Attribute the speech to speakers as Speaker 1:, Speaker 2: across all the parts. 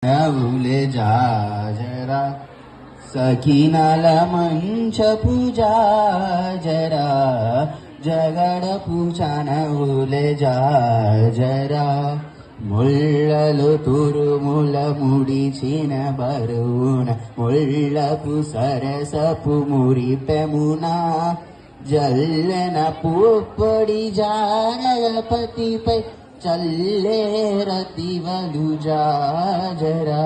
Speaker 1: नवले जाजरा सखीनाल मंच पूजा जरा జగడ పూజనవులే జాజరా ముళ్ళలు తురుముల ముడిచిన బరువున ముళ్ళపు సరసపు మురిపెమున జల్లెన పుప్పొడి జానపతిపై చల్లేరతివలు జాజరా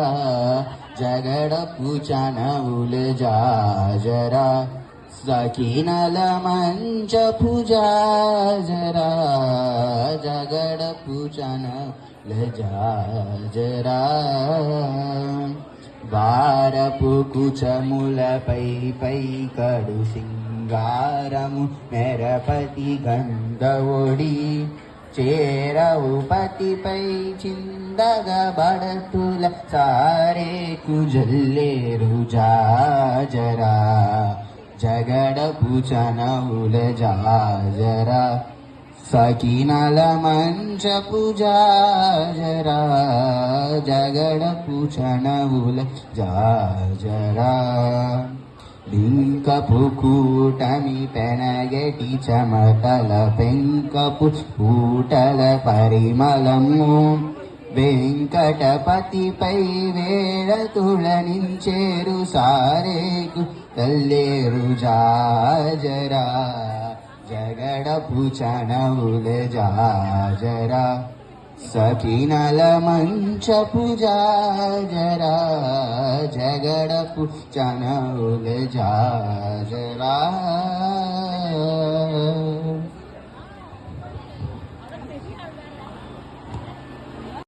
Speaker 1: జగడ పూజనవులే జాజరా సఖీనల మంచ పూజా జరా జగడ పూజన లజరా వారపు కుచములపై పై కడు సింగారము మెరపతి గంధవొడి చేరవు పతిపై చిందగ బడతుల సారే కుజల్లేరు జాజరా జగడ పూజనవుల జాజరా సఖీనల మంచ పూజా జరా జగడ పూజనవుల జాజరా లింకపు కూటమి పెనగటి చెమటల పెంకపు పూటల పరిమళము వెంకటపతిపై వేళ తుళనించేరు సారేకు తల్లేరు జాజరా జగడ పూజనవుల జాజరా సఖీనల మంచ పూజా జరా జగడ పూజనవుల జాజరా